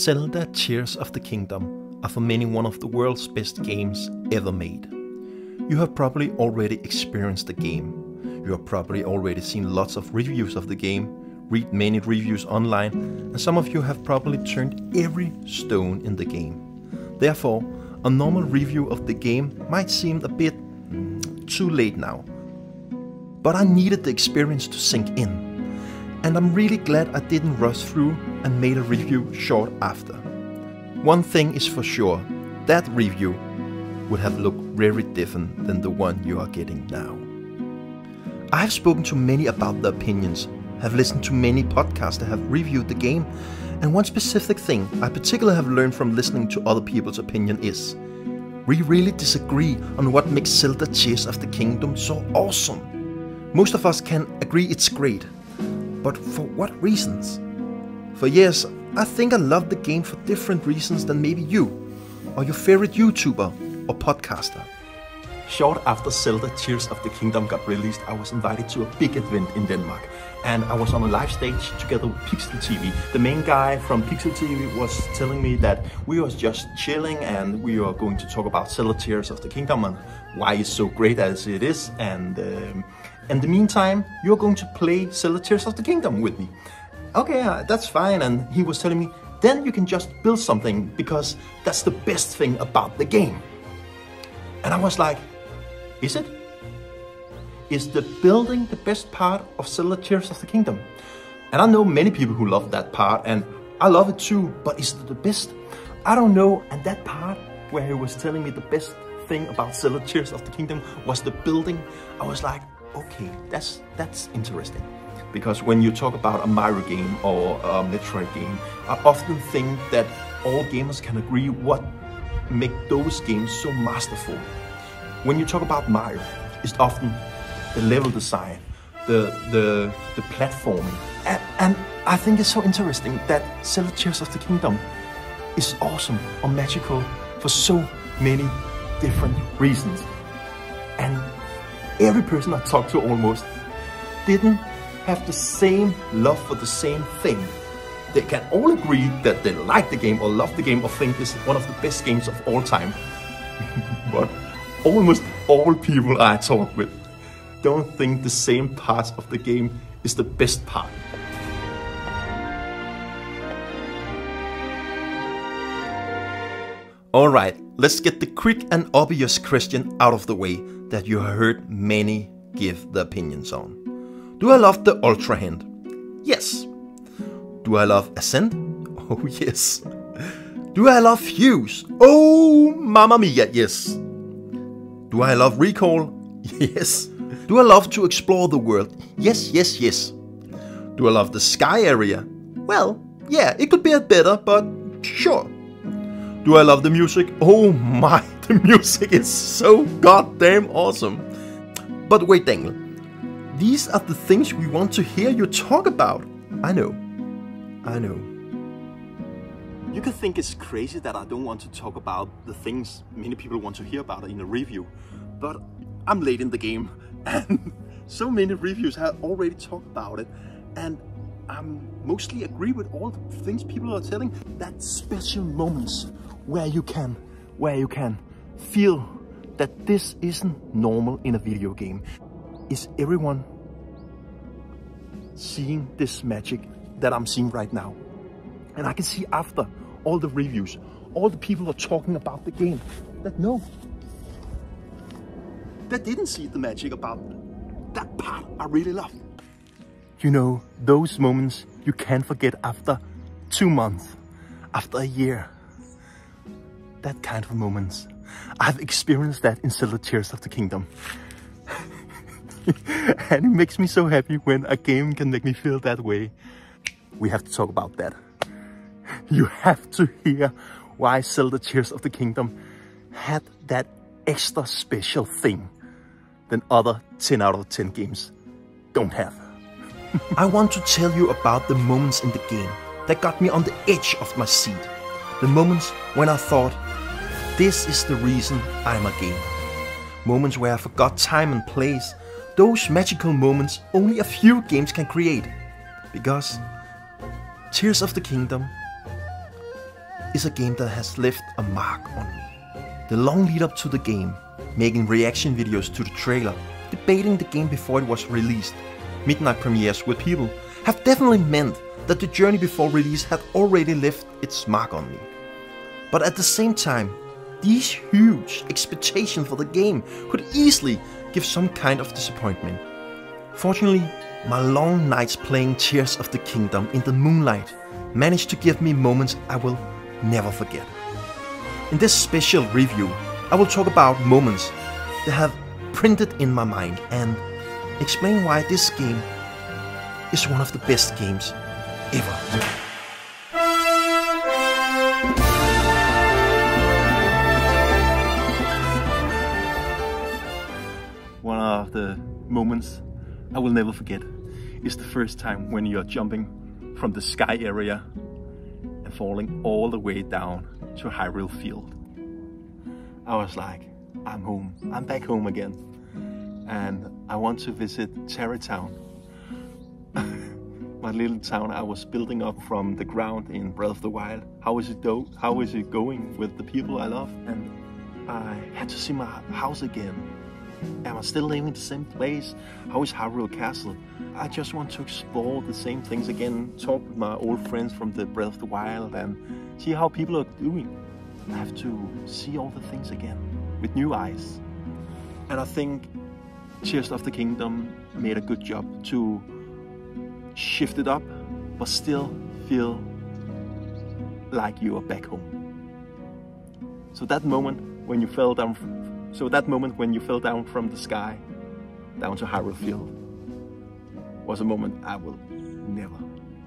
Zelda Tears of the Kingdom are for many one of the world's best games ever made. You have probably already experienced the game. You have probably already seen lots of reviews of the game, read many reviews online, and some of you have probably turned every stone in the game. Therefore, a normal review of the game might seem a bit too late now. But I needed the experience to sink in. And I'm really glad I didn't rush through and made a review short after. One thing is for sure, that review would have looked very different than the one you are getting now. I have spoken to many about the opinions, have listened to many podcasts that have reviewed the game, and one specific thing I particularly have learned from listening to other people's opinion is we really disagree on what makes Zelda Tears of the Kingdom so awesome. Most of us can agree it's great. But for what reasons? For years, I think I loved the game for different reasons than maybe you, or your favorite YouTuber or podcaster. Short after Zelda Tears of the Kingdom got released, I was invited to a big event in Denmark. And I was on a live stage together with Pixel TV. The main guy from Pixel TV was telling me that we was just chilling and we are going to talk about Zelda Tears of the Kingdom and why it's so great as it is. And in the meantime, you're going to play Zelda Tears of the Kingdom with me. Okay, that's fine. And he was telling me, then you can just build something because that's the best thing about the game. And I was like, is it? Is the building the best part of Zelda Tears of the Kingdom? And I know many people who love that part, and I love it too, but is it the best? I don't know. And that part where he was telling me the best thing about Zelda Tears of the Kingdom was the building, I was like, okay, that's interesting. Because when you talk about a Mario game or a Metroid game, I often think that all gamers can agree what make those games so masterful. When you talk about Mario, it's often the level design, the platforming. And I think it's so interesting that Zelda Tears of the Kingdom is awesome or magical for so many different reasons. And every person I talked to almost didn't have the same love for the same thing. They can all agree that they like the game or love the game or think it's one of the best games of all time. But almost all people I talk with don't think the same part of the game is the best part. Alright, let's get the quick and obvious question out of the way that you have heard many give their opinions on. Do I love the Ultra Hand? Yes. Do I love Ascent? Oh yes. Do I love Fuse? Oh mamma mia, yes. Do I love Recall? Yes. Do I love to explore the world? Yes, yes, yes. Do I love the sky area? Well, yeah, it could be a better, but sure. Do I love the music? Oh my, the music is so goddamn awesome. But wait, Daniel, these are the things we want to hear you talk about. I know. You could think it's crazy that I don't want to talk about the things many people want to hear about in a review, but I'm late in the game and so many reviews have already talked about it, and I mostly agree with all the things people are telling. That special moments where you can feel that this isn't normal in a video game. Is everyone seeing this magic that I'm seeing right now? And I can see after all the reviews, all the people are talking about the game that no, that didn't see the magic about that part I really love. You know, those moments you can't forget after 2 months, after a year. That kind of moments. I've experienced that in Zelda Tears of the Kingdom. And it makes me so happy when a game can make me feel that way. We have to talk about that. You have to hear why Zelda Tears of the Kingdom had that extra special thing than other 10 out of 10 games don't have. I want to tell you about the moments in the game that got me on the edge of my seat. The moments when I thought, this is the reason I'm a gamer. Moments where I forgot time and place. Those magical moments only a few games can create. Because Tears of the Kingdom is a game that has left a mark on me. The long lead up to the game, making reaction videos to the trailer, debating the game before it was released, midnight premieres with people, have definitely meant that the journey before release had already left its mark on me. But at the same time, these huge expectations for the game could easily give some kind of disappointment. Fortunately, my long nights playing Tears of the Kingdom in the moonlight managed to give me moments I will never forget. In this special review, I will talk about moments that have printed in my mind and explain why this game is one of the best games ever. One of the moments I will never forget is the first time when you're jumping from the sky area and falling all the way down to Hyrule Field. I was like, I'm home, I'm back home again, and I want to visit Terry Town, my little town I was building up from the ground in Breath of the Wild. How is it going with the people I love? And I had to see my house again. Am I still living in the same place? How is Hyrule Castle? I just want to explore the same things again, talk with my old friends from the Breath of the Wild and see how people are doing. I have to see all the things again with new eyes. And I think Tears of the Kingdom made a good job to shift it up, but still feel like you are back home. So that moment when you fell down from the sky down to Hyrule Field was a moment I will never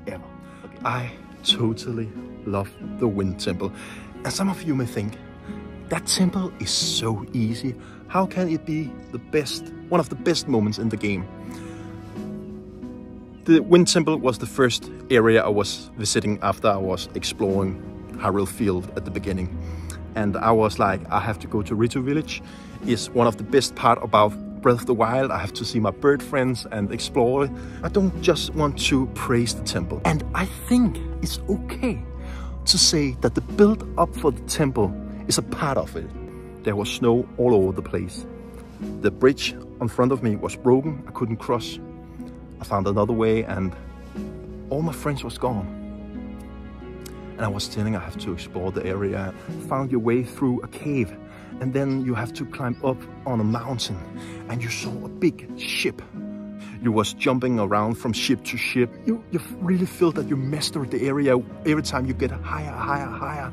ever forget. I totally love the Wind Temple. And some of you may think, that temple is so easy. How can it be one of the best moments in the game? The Wind Temple was the first area I was visiting after I was exploring Hyrule Field at the beginning. And I was like, I have to go to Rito Village. It's one of the best part about Breath of the Wild. I have to see my bird friends and explore it. I don't just want to praise the temple. And I think it's okay to say that the build up for the temple is a part of it. There was snow all over the place. The bridge in front of me was broken. I couldn't cross. I found another way and all my friends was gone. And I was telling I have to explore the area. Found your way through a cave and then you have to climb up on a mountain and you saw a big ship. You was jumping around from ship to ship. You really feel that you mastered the area every time you get higher, higher, higher.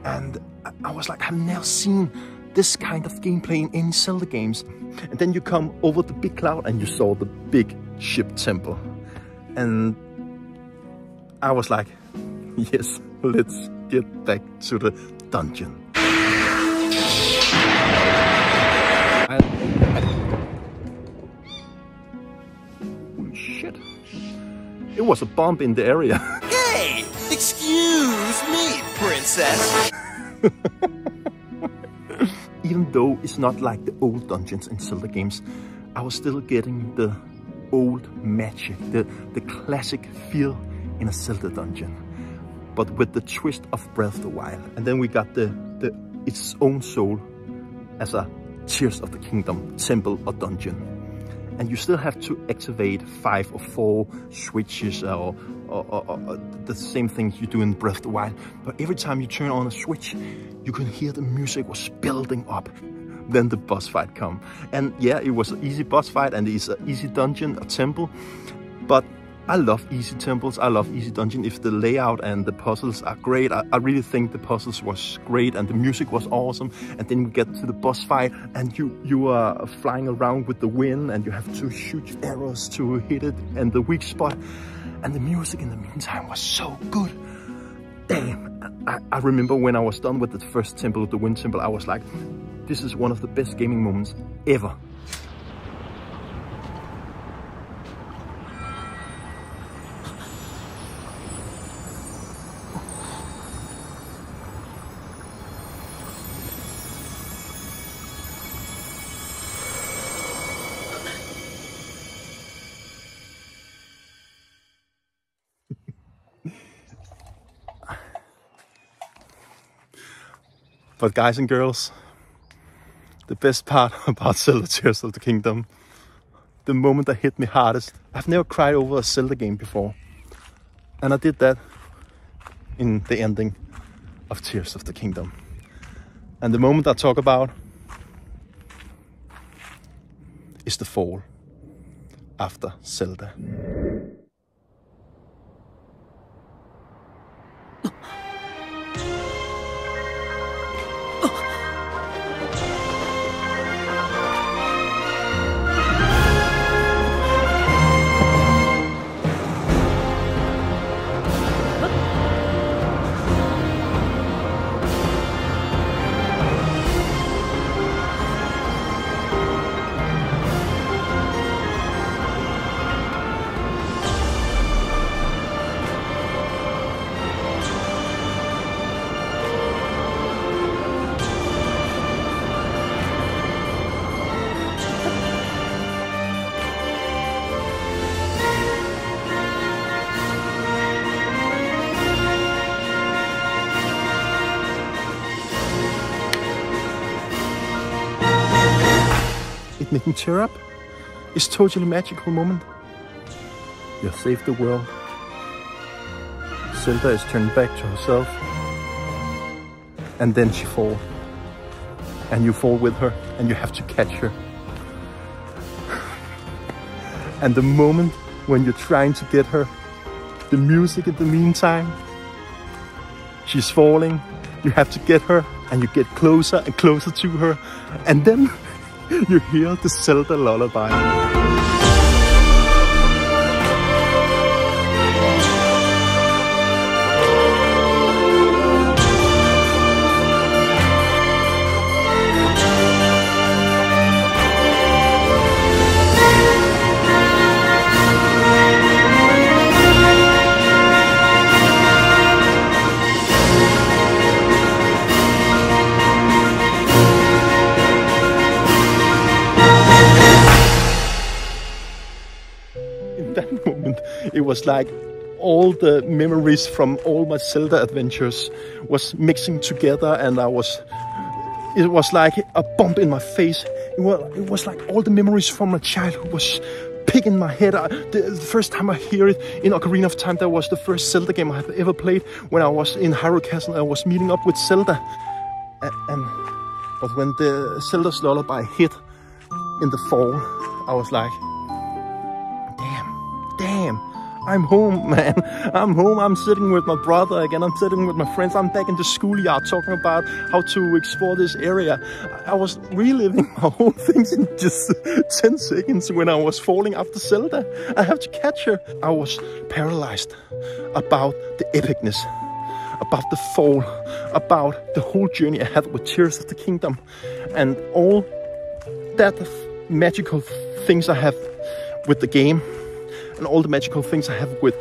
And I was like, I've never seen this kind of gameplay in any Zelda games. And then you come over the big cloud and you saw the big ship temple. And I was like, yes, let's get back to the dungeon. Holy shit. It was a bomb in the area. Hey, excuse me, princess. Even though it's not like the old dungeons in Zelda games, I was still getting the old magic, the classic feel in a Zelda dungeon, but with the twist of Breath of the Wild. And then we got its own soul as a Tears of the Kingdom temple or dungeon. And you still have to activate 5 or 4 switches or the same things you do in Breath of the Wild. But every time you turn on a switch, you can hear the music was building up. Then the boss fight come. And yeah, it was an easy boss fight and it's an easy dungeon, a temple. But I love easy temples, I love easy dungeon. If the layout and the puzzles are great, I really think the puzzles was great and the music was awesome. And then we get to the boss fight and you are flying around with the wind and you have to shoot arrows to hit it and the weak spot. And the music in the meantime was so good. Damn, I remember when I was done with the first temple, the Wind Temple, I was like, this is one of the best gaming moments ever. But guys and girls, the best part about Zelda Tears of the Kingdom, the moment that hit me hardest, I've never cried over a Zelda game before. And I did that in the ending of Tears of the Kingdom. And the moment I talk about is the fall after Zelda. It made me tear up. It's totally magical moment. You saved the world. Zelda is turned back to herself. And then she falls. And you fall with her and you have to catch her. And the moment when you're trying to get her, the music in the meantime, she's falling, you have to get her and you get closer and closer to her. And then you hear the Zelda lullaby. That moment, it was like all the memories from all my Zelda adventures was mixing together, and it was like a bump in my face. It was like all the memories from my childhood was picking my head. The first time I hear it in Ocarina of Time, that was the first Zelda game I have ever played. When I was in Hyrule Castle, I was meeting up with Zelda, but when the Zelda's lullaby hit in the fall, I was like, damn, I'm home, man. I'm home. I'm sitting with my brother again. I'm sitting with my friends. I'm back in the schoolyard talking about how to explore this area. I was reliving my whole things in just 10 seconds when I was falling after Zelda. I have to catch her. I was paralyzed about the epicness, about the fall, about the whole journey I had with Tears of the Kingdom, and all that magical things I have with the game. And all the magical things I have with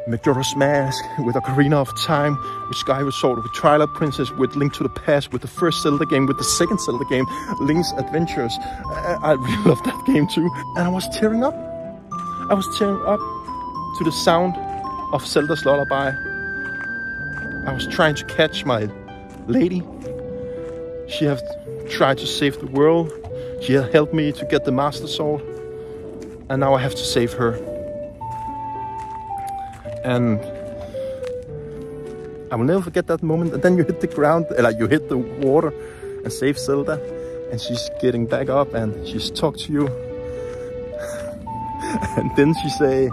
Majora's Mask, with Ocarina of Time, with Skyward Sword, with Twilight Princess, with Link to the Past, with the first Zelda game, with the second Zelda game, Link's Adventures. I really love that game too. And I was tearing up. I was tearing up to the sound of Zelda's lullaby. I was trying to catch my lady. She has tried to save the world. She has helped me to get the Master Sword. And now I have to save her. And I will never forget that moment. And then you hit the ground, like you hit the water and save Zelda. And she's getting back up and she's talked to you. And then she say,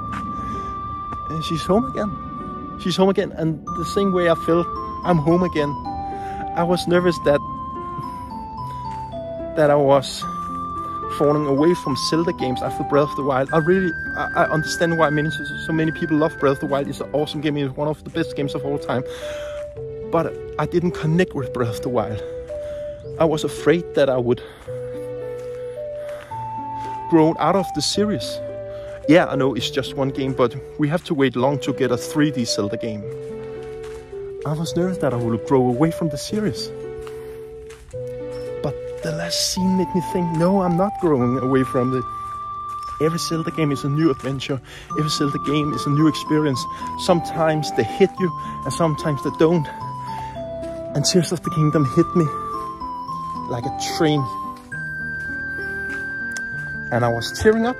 she's home again. She's home again. And the same way I felt, I'm home again. I was nervous that I was falling away from Zelda games after Breath of the Wild. I understand why so many people love Breath of the Wild. It's an awesome game. It's one of the best games of all time. But I didn't connect with Breath of the Wild. I was afraid that I would grow out of the series. Yeah, I know it's just one game, but we have to wait long to get a 3D Zelda game. I was nervous that I would grow away from the series. But the last scene made me think, no, I'm not growing away from it. Every Zelda game is a new adventure. Every Zelda game is a new experience. Sometimes they hit you, and sometimes they don't. And Tears of the Kingdom hit me like a train. And I was tearing up.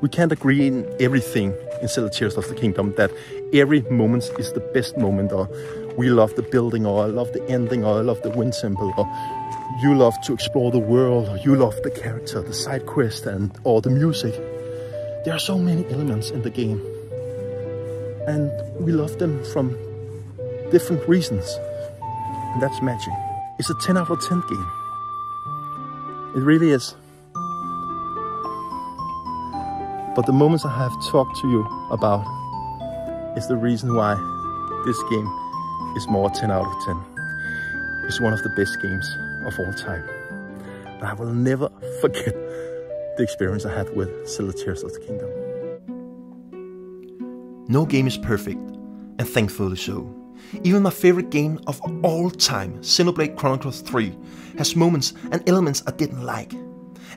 We can't agree in everything in Zelda Tears of the Kingdom, that every moment is the best moment, or we love the building, or I love the ending, or I love the wind temple, or you love to explore the world, or you love the character, the side quest, or the music. There are so many elements in the game, and we love them from different reasons, and that's magic. It's a 10 out of 10 game. It really is. But the moments I have talked to you about is the reason why this game is more 10 out of 10. It's one of the best games of all time. And I will never forget the experience I had with Zelda Tears of the Kingdom. No game is perfect, and thankfully so. Even my favorite game of all time, Xenoblade Chronicles 3, has moments and elements I didn't like.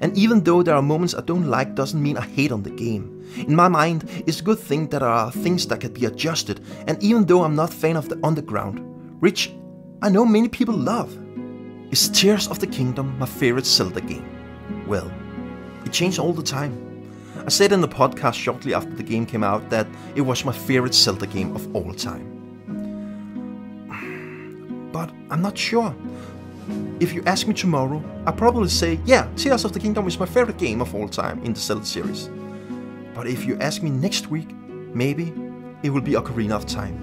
And even though there are moments I don't like, doesn't mean I hate on the game. In my mind, it's a good thing that there are things that can be adjusted, and even though I'm not a fan of the underground, which I know many people love. Is Tears of the Kingdom my favorite Zelda game? Well, it changed all the time. I said in the podcast shortly after the game came out that it was my favorite Zelda game of all time. But I'm not sure. If you ask me tomorrow, I'll probably say, yeah, Tears of the Kingdom is my favorite game of all time in the Zelda series. But if you ask me next week, maybe it will be Ocarina of Time.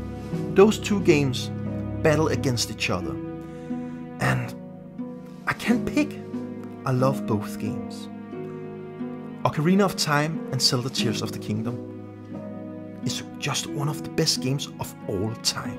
Those two games battle against each other. And I can't pick. I love both games. Ocarina of Time and Zelda Tears of the Kingdom is just one of the best games of all time.